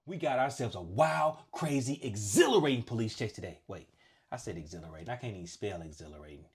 We got ourselves a wild, crazy, exhilarating police chase today. Wait, I said exhilarating. I can't even spell exhilarating.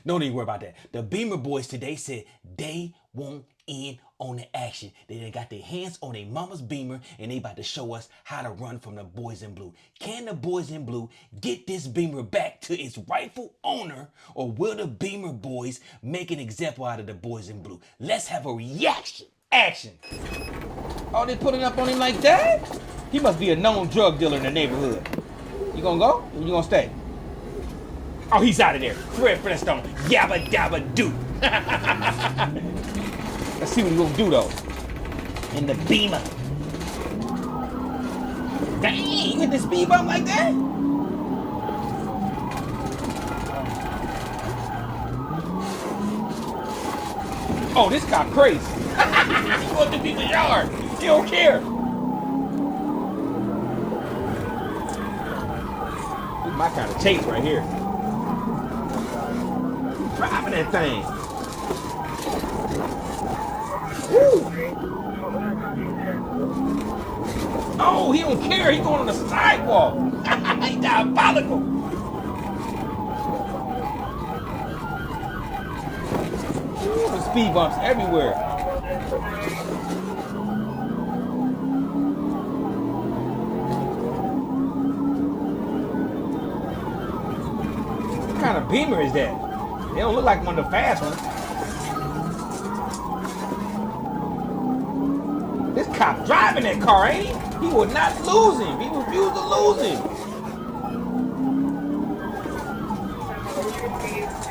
Don't even worry about that. The Beamer boys today said they won't end on the action. They done got their hands on their mama's Beamer and they about to show us how to run from the boys in blue. Can the boys in blue get this Beamer back to its rightful owner, or will the Beamer boys make an example out of the boys in blue? Let's have a reaction. Action. Oh, they putting up on him like that? He must be a known drug dealer in the neighborhood. You gonna go or you gonna stay? Oh, he's out of there. Fred Flintstone. Yabba dabba do. Let's see what he's gonna do though. In the Beamer. Dang, you hit the speed bump like that? Oh, this cop crazy. He going to people's yard. He don't care. This is my kind of chase right here. Driving that thing. Woo. Oh, he don't care. He going on the sidewalk. He diabolical. Ooh, the speed bumps everywhere. What kind of Beamer is that? They don't look like one of the fast ones. This cop driving that car, ain't he? He will not lose him. He refused to lose him.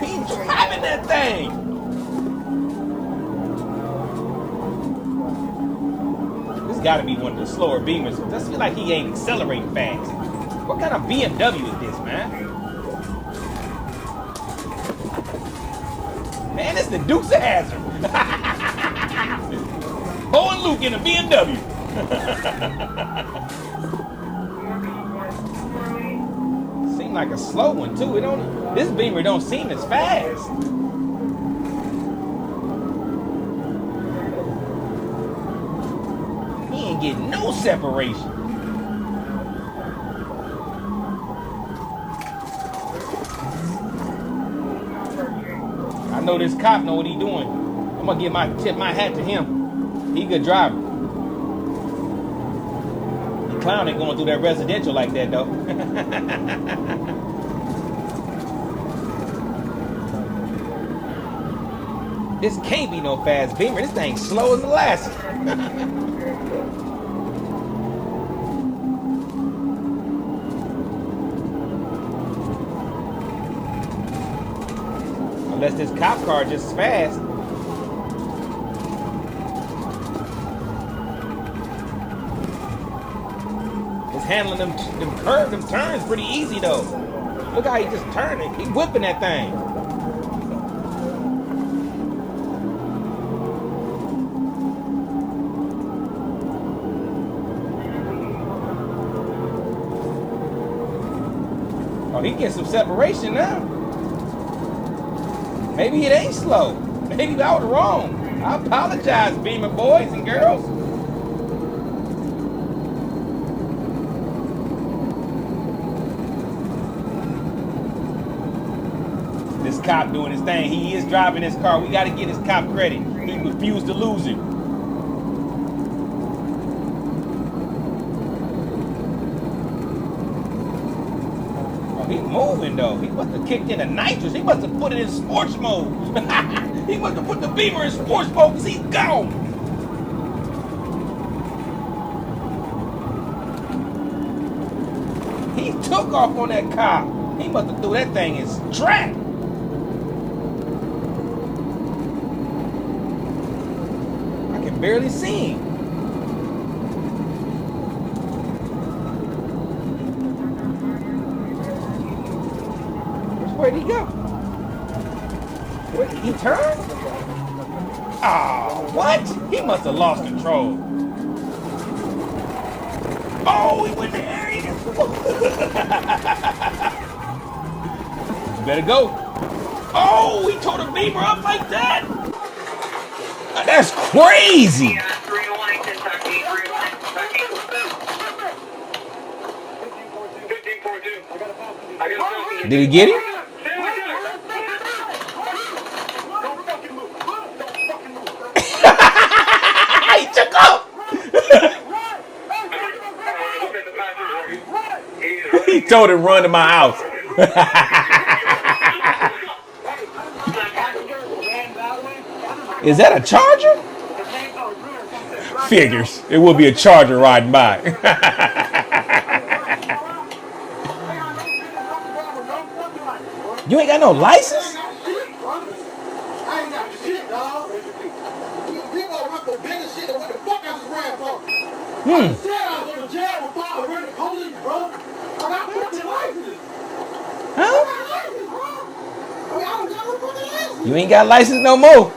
He's driving that thing. This got to be one of the slower Beamers. It doesn't feel like he ain't accelerating fast. What kind of BMW is this, man? Man, it's the Dukes of Hazzard. Bo and Luke in a BMW. Seem like a slow one too. This Beamer don't seem as fast. He ain't getting no separation. I know this cop know what he doing. I'm gonna tip my hat to him. He a good driver. The clown ain't going through that residential like that though. This can't be no fast Beamer. This thing's slow as molasses. Unless this cop car just as fast. It's handling them curves, them turns pretty easy though. Look how he just turned it. He whipping that thing. Oh, he getting some separation now. Maybe it ain't slow. Maybe I was wrong. I apologize, Beamer boys and girls. This cop doing his thing. He is driving his car. We got to give this cop credit. He refused to lose him. He's moving though. He must have kicked in the nitrous. He must have put it in sports mode. He must have put the Beamer in sports mode because he's gone. He took off on that cop. He must have threw that thing in track. I can barely see him. Where'd he go? Where did he turn? Oh, what? He must have lost control. Oh, he went in the area. Better go. Oh, he tore the Beamer up like that. That's crazy. Did he get him? He took off. He told him run to my house. Is that a Charger? Figures. It will be a Charger riding by. You ain't got no license? Huh? You ain't got license no more.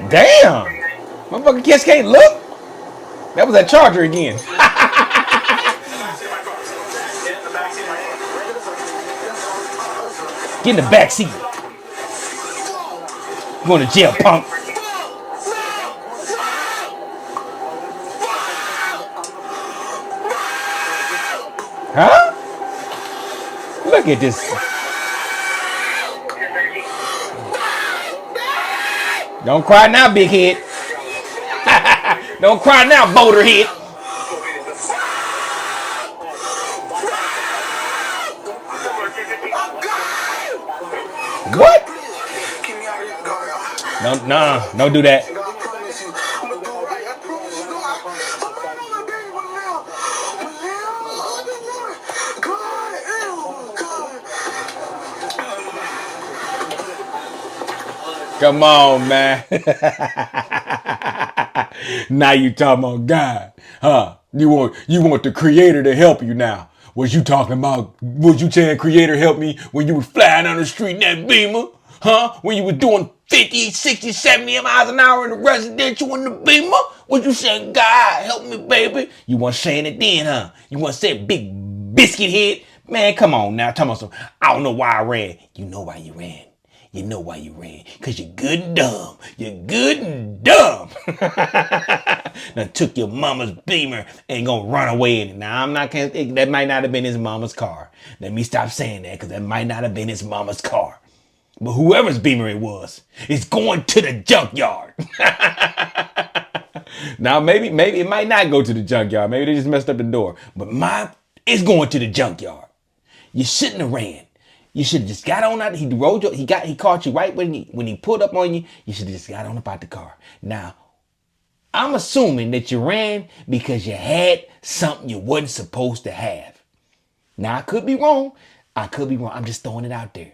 Damn! Motherfucking kids can't look. That was that Charger again. Get in the back seat. Going to jail, punk. Huh? Look at this. Don't cry now, big head. Don't cry now, boulder head. What? No, don't do that. Come on, man. Now you talking about God, huh? You want the Creator to help you now. Was you talking about, was you saying Creator help me when you were flying down the street in that Beamer? Huh? When you were doing 50, 60, 70 miles an hour in the residential in the Beamer? Was you saying, God, help me, baby? You weren't saying it then, huh? You weren't saying big biscuit head? Man, come on now. Tell me something. I don't know why I ran. You know why you ran. You know why you ran. Because you're good and dumb. You're good and dumb. Now took your mama's Beamer and gonna run away in it. Now, I'm not gonna think that might not have been his mama's car. Let me stop saying that because that might not have been his mama's car. But whoever's Beamer it was, is going to the junkyard. Now, maybe it might not go to the junkyard. Maybe they just messed up the door. But it's going to the junkyard. You shouldn't have ran. You should have just got on out. He caught you right when he pulled up on you. You should have just got on up out the car. Now, I'm assuming that you ran because you had something you wasn't supposed to have. Now, I could be wrong. I'm just throwing it out there.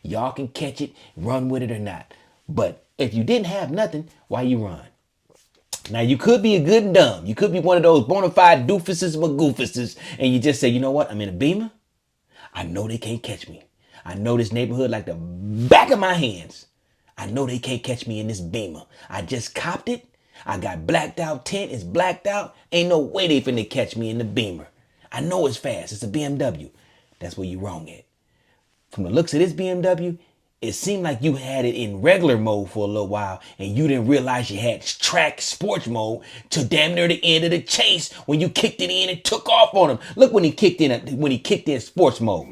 Y'all can catch it, run with it or not. But if you didn't have nothing, why you run? Now, you could be a good and dumb. You could be one of those bona fide doofuses, magoofuses, and you just say, you know what? I'm in a Beamer. I know they can't catch me. I know this neighborhood like the back of my hands. I know they can't catch me in this Beamer. I just copped it. I got blacked out tint. It's blacked out. Ain't no way they finna catch me in the Beamer. I know it's fast. It's a BMW. That's where you wrong at. From the looks of this BMW, it seemed like you had it in regular mode for a little while and you didn't realize you had track sports mode till damn near the end of the chase when you kicked it in and took off on him. Look when he kicked in sports mode.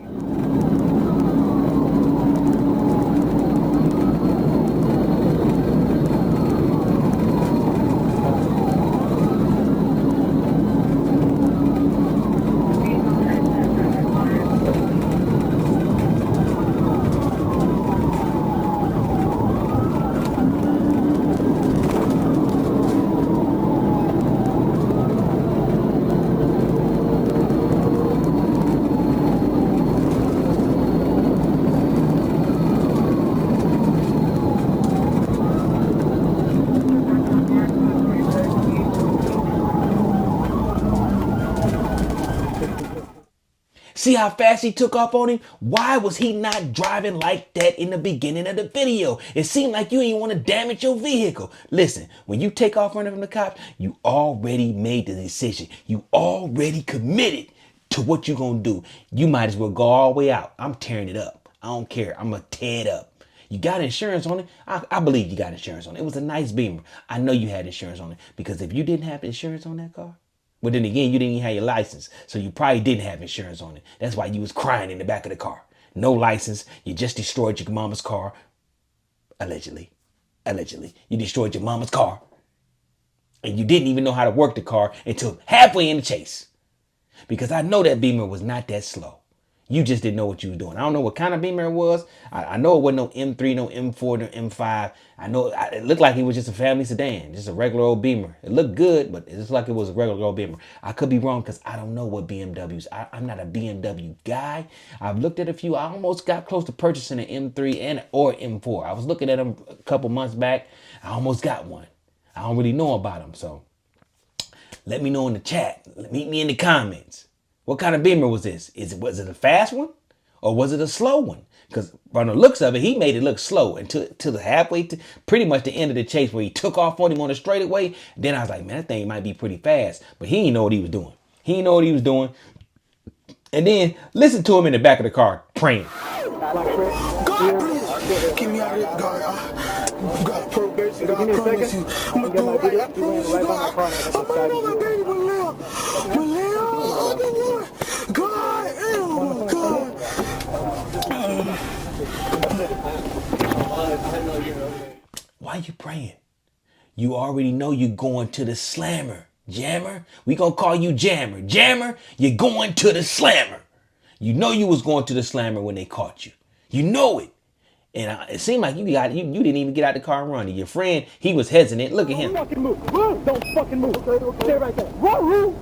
See how fast he took off on him? Why was he not driving like that in the beginning of the video? It seemed like you didn't want to damage your vehicle. Listen, when you take off running from the cops, you already made the decision. You already committed to what you're going to do. You might as well go all the way out. I'm tearing it up. I don't care. I'm going to tear it up. You got insurance on it? I believe you got insurance on it. It was a nice Beamer. I know you had insurance on it, because if you didn't have insurance on that car, well, then again, you didn't even have your license. So you probably didn't have insurance on it. That's why you was crying in the back of the car. No license. You just destroyed your mama's car. Allegedly. Allegedly. You destroyed your mama's car. And you didn't even know how to work the car until halfway in the chase. Because I know that Beamer was not that slow. You just didn't know what you were doing. I don't know what kind of Beamer it was. I know it wasn't no M3, no M4, no M5. I know it looked like it was just a family sedan, just a regular old Beamer. It looked good, but it looked like it was a regular old Beamer. I could be wrong because I don't know what BMWs. I'm not a BMW guy. I've looked at a few. I almost got close to purchasing an M3 or M4. I was looking at them a couple months back. I almost got one. I don't really know about them, so let me know in the chat. Meet me in the comments. What kind of Beamer was this? Was it a fast one or was it a slow one? Because from the looks of it, he made it look slow until the halfway to pretty much the end of the chase where he took off on him on the straightaway. Then I was like, man, that thing might be pretty fast, but he didn't know what he was doing. He didn't know what he was doing. And then listen to him in the back of the car praying. God, please, get me out of this, God, promise you, I'm gonna do it right. I promise you, God. I'm running on my baby with Lil. God, oh, God. Why you praying? You already know you're going to the slammer. Jammer, we gonna call you Jammer. Jammer, you're going to the slammer. You know you was going to the slammer when they caught you. You know it. And it seemed like you didn't even get out the car and run. And your friend, he was hesitant. Look at him. Don't fucking move. Don't fucking move. Stay right there. Run.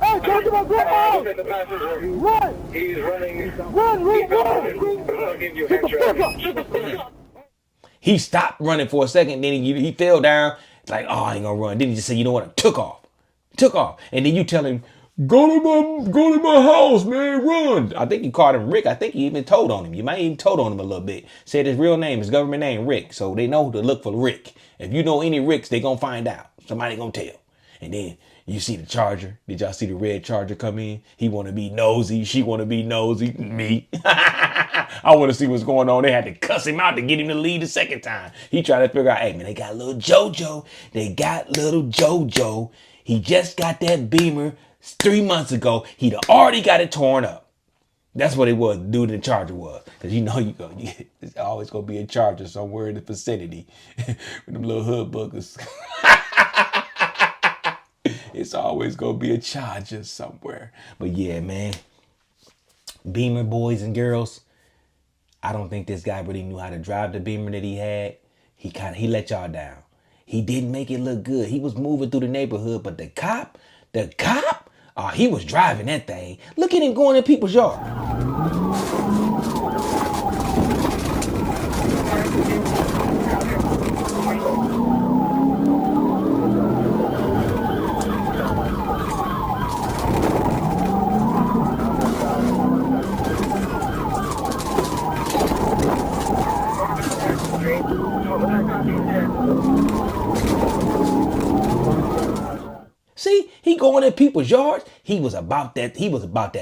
Hey, talk about grandma. Run. He's running. Run. He stopped running for a second. Then he fell down. It's like, oh, I ain't gonna run. Then he just said, you know what? I took off. And then you tell him, go to my house, man, run. I think you called him Rick. I think you even told on him. You might even told on him a little bit. Said his real name, his government name, Rick. So they know to look for Rick. If you know any Ricks, they gonna find out. Somebody gonna tell. And then you see the Charger. Did y'all see the red Charger come in? He want to be nosy. She want to be nosy. Me. I want to see what's going on. They had to cuss him out to get him to leave the second time. He tried to figure out, hey, man, they got little JoJo. He just got that Beamer 3 months ago. He'd already got it torn up. That's what it was, dude in the Charger was. Because you know there's always going to be a Charger somewhere in the vicinity. With them little hood boogers. It's always going to be a Charger somewhere. But yeah, man. Beamer boys and girls. I don't think this guy really knew how to drive the Beamer that he had. He let y'all down. He didn't make it look good. He was moving through the neighborhood, but the cop, he was driving that thing. Look at him going in people's yard. See, he going in people's yards. He was about that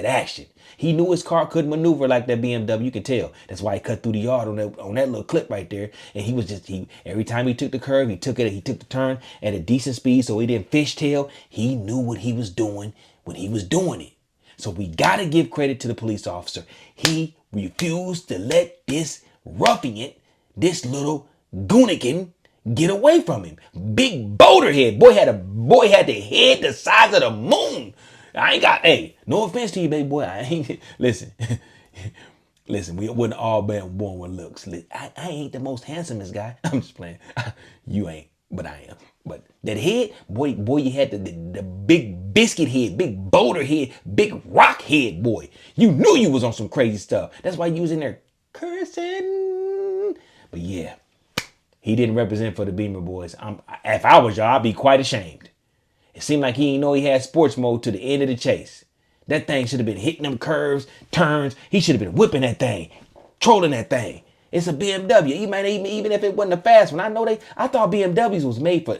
action. He knew his car couldn't maneuver like that BMW. You can tell. That's why he cut through the yard on that little clip right there. And he was every time he took the curve, he took the turn at a decent speed, so he didn't fishtail. He knew what he was doing when he was doing it. So we gotta give credit to the police officer. He refused to let this ruffian, this little goonigan, get away from him. Big boulder head. Boy had the head the size of the moon. Hey, no offense to you, baby boy. Listen, we wouldn't all be born with looks. I ain't the most handsomest guy. I'm just playing. You ain't, but I am. But that head, boy, you had the big biscuit head, big boulder head, big rock head, boy. You knew you was on some crazy stuff. That's why you was in there cursing. But yeah. He didn't represent for the Beamer boys. If I was y'all, I'd be quite ashamed. It seemed like he didn't know he had sports mode to the end of the chase. That thing should have been hitting them curves, turns. He should have been whipping that thing, trolling that thing. It's a BMW. Even if it wasn't a fast one, I thought BMWs was made for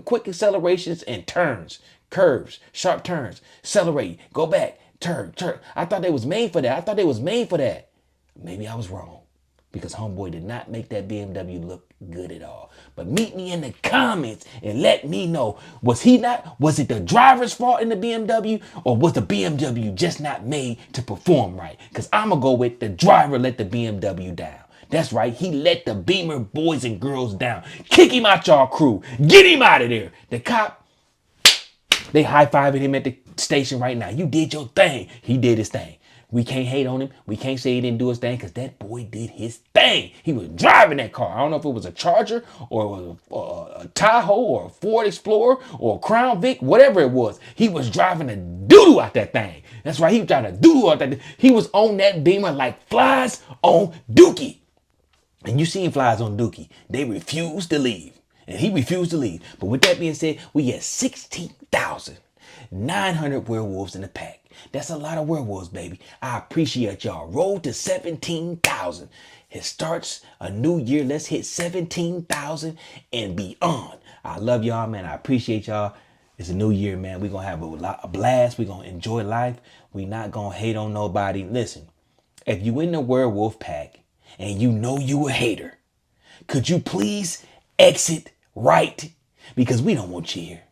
quick accelerations and turns, curves, sharp turns, accelerate, go back, turn. I thought they was made for that. Maybe I was wrong, because homeboy did not make that BMW look good at all. But meet me in the comments and let me know, was it the driver's fault in the BMW, or was the BMW just not made to perform right? Because I'm going to go with the driver let the BMW down. That's right. He let the Beamer boys and girls down. Kick him out y'all crew. Get him out of there. The cop, they high-fiving him at the station right now. You did your thing. He did his thing. We can't hate on him. We can't say he didn't do his thing, because that boy did his thing. He was driving that car. I don't know if it was a Charger or a Tahoe or a Ford Explorer or a Crown Vic, whatever it was. He was driving the doo-doo out that thing. That's right. He was driving the doo-doo out that thing. He was on that Beamer like flies on Dookie. And you seen flies on Dookie. They refused to leave. And he refused to leave. But with that being said, we had 16,900 werewolves in the pack. That's a lot of werewolves, baby. I appreciate y'all. Road to 17,000. It starts a new year. Let's hit 17,000 and beyond. I love y'all, man. I appreciate y'all. It's a new year, man. We're going to have a blast. We're going to enjoy life. We're not going to hate on nobody. Listen, if you in the werewolf pack and you know you a hater, could you please exit right? Because we don't want you here.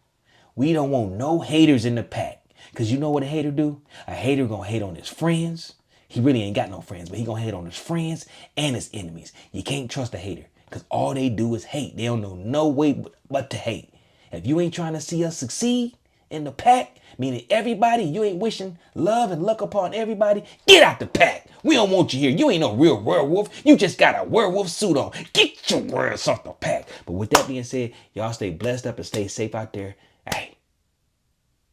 We don't want no haters in the pack. Because you know what a hater do? A hater gonna hate on his friends. He really ain't got no friends, but he gonna hate on his friends and his enemies. You can't trust a hater, because all they do is hate. They don't know no way but to hate. If you ain't trying to see us succeed in the pack, meaning everybody, you ain't wishing love and luck upon everybody, get out the pack. We don't want you here. You ain't no real werewolf. You just got a werewolf suit on. Get your ass off the pack. But with that being said, y'all stay blessed up and stay safe out there. Hey,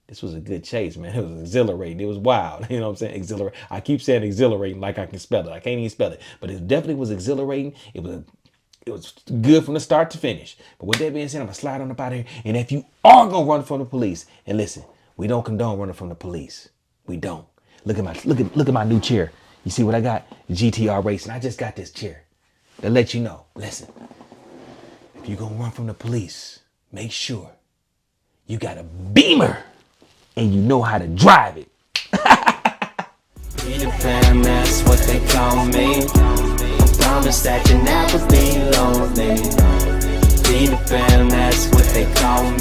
this was a good chase, man. It was exhilarating. It was wild. You know what I'm saying? Exhilarating. I keep saying exhilarating like I can spell it. I can't even spell it. But it definitely was exhilarating. It was good from the start to finish. But with that being said, I'm going to slide on up out of here. And if you are going to run from the police, and listen, we don't condone running from the police. We don't. Look at my new chair. You see what I got? GTR Racing. I just got this chair to let you know. Listen, if you're going to run from the police, make sure you got a Beamer and you know how to drive it. Peter Pan, that's what they call me. I promise that you never be lonely. Peter Pan, that's what they call me.